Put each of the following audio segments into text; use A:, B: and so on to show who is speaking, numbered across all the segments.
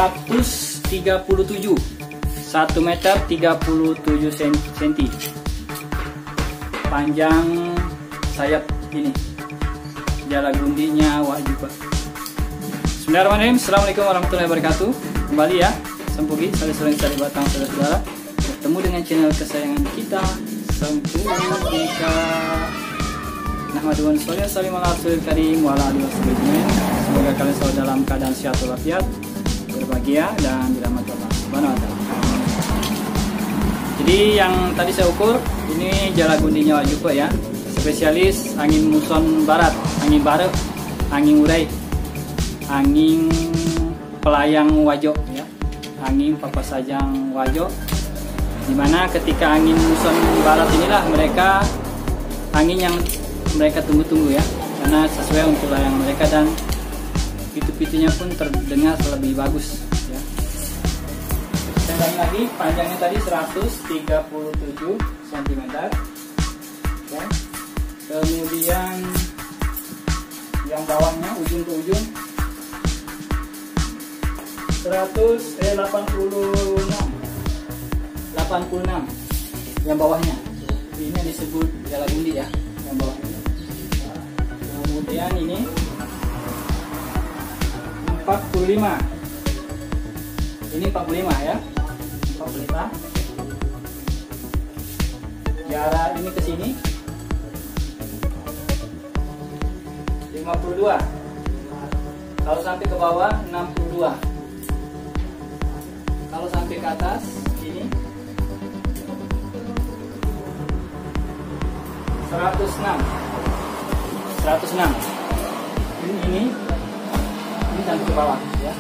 A: 137 1 meter 37 cm panjang sayap ini, jala gundinya wah juga. Bismillahirrahmanirrahim. Assalamualaikum warahmatullahi wabarakatuh. Kembali ya, Sempugi saling cari batang saudara-saudara, bertemu dengan channel kesayangan kita, Sempugika. Nahmaduan sholli salim ala rasulil karim wa ala alihi wasallam. Semoga kalian selalu dalam keadaan sehat walafiat, berbahagia dan dirahmati Allah Subhanahu wa taala. Jadi yang tadi saya ukur ini jala gundinya Wajupo ya, spesialis angin muson barat, angin barat, angin urai, angin pelayang wajo ya, angin papasajang wajo. Dimana ketika angin muson barat inilah mereka angin yang mereka tunggu-tunggu ya, karena sesuai untuk layang mereka dan pitu-pitunya pun terdengar lebih bagus ya. Saya ulangi lagi, panjangnya tadi 137 cm ya. Kemudian yang bawahnya ujung ke ujung 86 yang bawahnya. Ini disebut jala gundi ya, yang bawah ini. Kemudian ini 45. Ini 45 ya. 45. Jarak ini ke sini 52. Kalau sampai ke bawah 62. Kalau sampai ke atas ini 106. Ini sampai ke bawah ya.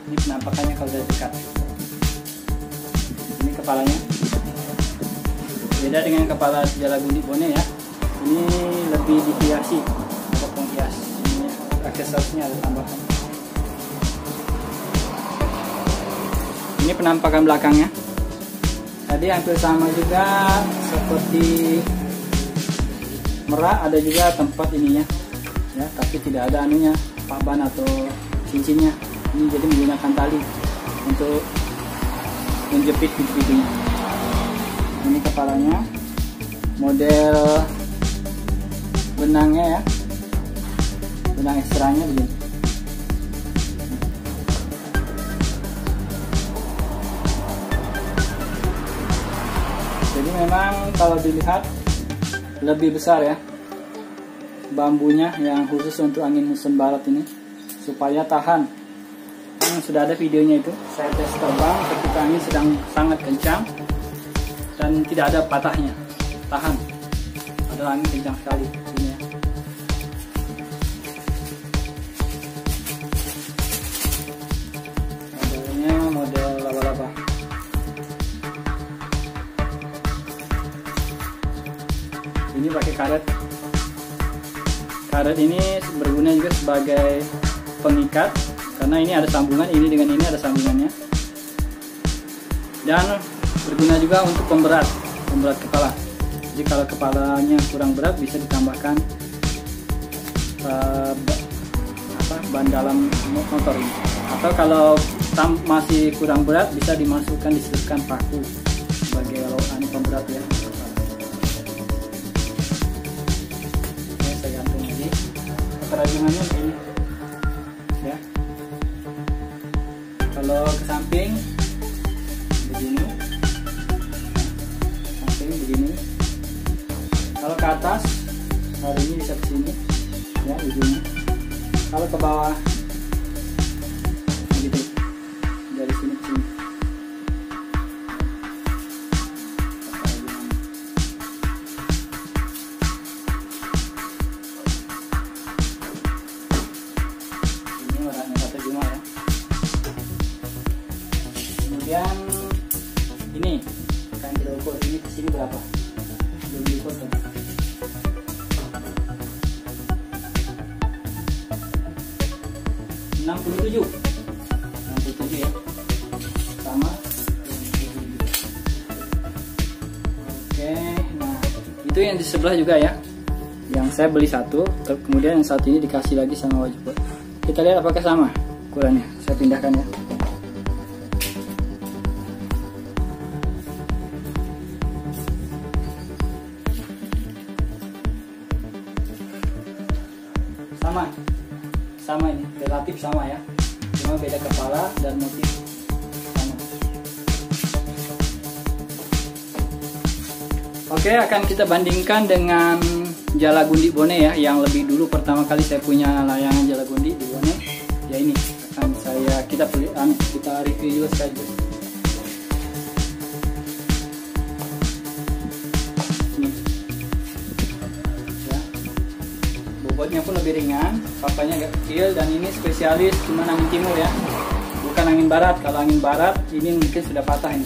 A: Ini penampakannya kalau dari dekat. Ini kepalanya. Beda dengan kepala jala gundi bone ya. Ini lebih dihiasi atau penghias. Ini aksesorisnya ada tambahan. Ini penampakan belakangnya. Tadi hampir sama juga seperti merak, ada juga tempat ininya ya, tapi tidak ada anunya, paban atau cincinnya. Ini jadi menggunakan tali untuk menjepit pitu-pitunya. Ini kepalanya, model benangnya ya, benang ekstranya begini. Jadi memang kalau dilihat lebih besar ya bambunya yang khusus untuk angin muson barat ini, supaya tahan. Sudah ada videonya itu, saya tes terbang ketika angin sedang sangat kencang dan tidak ada patahnya, tahan. Ada angin kencang sekali ini ya. Modelnya model laba-laba. Ini pakai karet. Karet ini berguna juga sebagai pengikat, karena ini ada sambungan, ini dengan ini ada sambungannya. Dan berguna juga untuk pemberat kepala. Jadi kalau kepalanya kurang berat bisa ditambahkan ban dalam motor ini. Atau kalau masih kurang berat bisa diselipkan paku sebagai pemberat ya. Saya gantung lagi. Kerajingannya begini ya. Kalau ke samping begini, begini. Kalau ke atas hari ini bisa ke sini ya ujungnya. Kalau ke bawah begitu, dari sini ke sini. Ini warnanya satu jumlah ya. Kemudian ini akan kita ukur, ini ke sini berapa? Belum diukur kan? 67 ya, sama. Oke, nah itu yang di sebelah juga ya, yang saya beli satu, kemudian yang satu ini dikasih lagi sama Wajupo. Kita lihat apakah sama ukurannya. Saya saya pindahkan ya. Sama ini, relatif sama ya, cuma beda kepala dan motif sama. Oke, akan kita bandingkan dengan Jala Gundi Bone ya, yang lebih dulu pertama kali saya punya layangan Jala Gundi di Bone ya. Ini akan kita review juga sekaligus. Bobotnya pun lebih ringan, papanya agak kecil, dan ini spesialis cuma angin timur ya, bukan angin barat. Kalau angin barat ini mungkin sudah patah ini,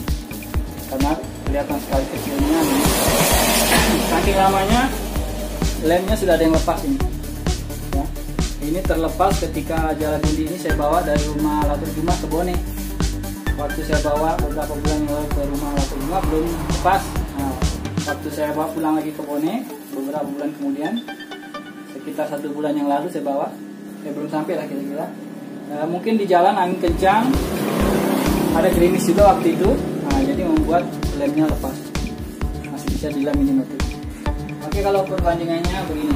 A: karena kelihatan sekali kecilnya ini. Saking lamanya lemnya sudah ada yang lepas ini ya. Ini terlepas ketika Jala Gundi ini saya bawa dari rumah Latur Juma ke Bone. Waktu saya bawa beberapa bulan yang lalu ke rumah Latur Juma belum lepas. Nah, waktu saya bawa pulang lagi ke Bone beberapa bulan kemudian, sekitar 1 bulan yang lalu saya bawa, belum sampai lah kira-kira. Mungkin di jalan angin kencang, ada gerimis juga waktu itu, jadi membuat lemnya lepas, masih bisa dilem ini motif. Oke, kalau perbandingannya begini,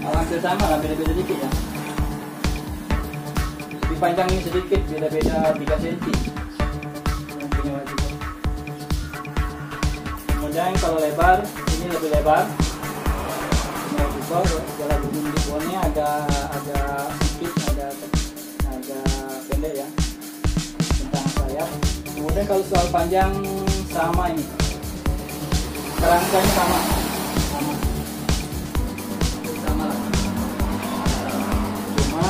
A: hampir sama lah, beda-beda dikit ya. Lebih panjang ini sedikit, beda-beda 3 cm. Kemudian kalau lebar, ini lebih lebar. Jala Gundi Bone agak sempit, agak pendek ya tentang sayap. Kemudian kalau soal panjang sama ini, kerangkanya sama lah, cuma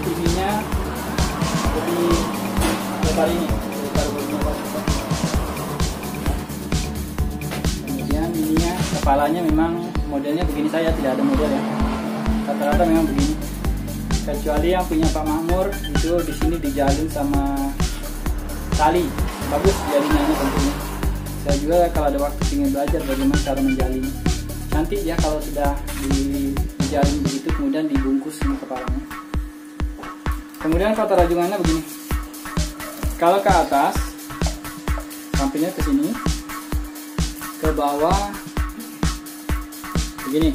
A: ininya lebih lebar ini, lebar begini. Kemudian ininya, kepalanya memang modelnya begini saja, tidak ada model ya. Rata-rata memang begini. Kecuali yang punya Pak Makmur itu di sini dijalin sama tali, bagus jalinannya tentunya. Saya juga kalau ada waktu ingin belajar bagaimana cara menjalin. Nanti ya kalau sudah dijalin begitu, kemudian dibungkus sama kepalanya. Kemudian kata rajungannya begini. Kalau ke atas, sampingnya ke sini, ke bawah begini,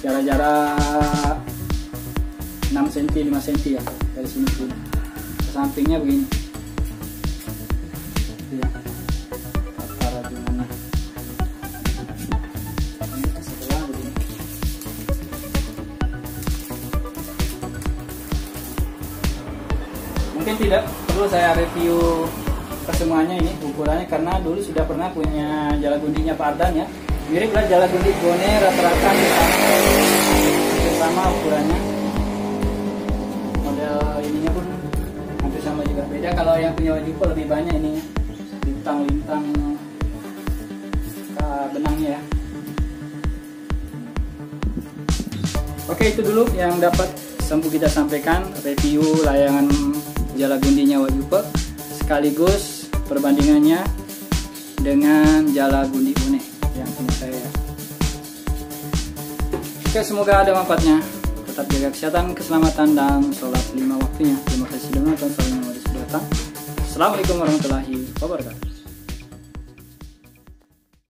A: jarak 6 cm 5 cm ya, dari sini ke sini. Ke sampingnya begini ya, kata rajungannya. Ini sebelah begini. Mungkin tidak perlu saya review kesemuanya ini ukurannya, karena dulu sudah pernah punya Jala Gundinya Pak Ardan ya. Mirip lah Jala Gundi Bone, rata-rata sama ukurannya. Model ininya pun hampir sama juga. Beda kalau yang punya Wajupo lebih banyak ini lintang-lintang benangnya ya. Oke, itu dulu yang dapat kita sampaikan, review layangan Jala Gundinya Wajupo, sekaligus perbandingannya dengan Jala Gundi Bone yang punya saya. Oke, semoga ada manfaatnya. Tetap jaga kesehatan, keselamatan, dan sholat 5 waktunya. Terima kasih sudah menonton. Assalamualaikum warahmatullahi wabarakatuh.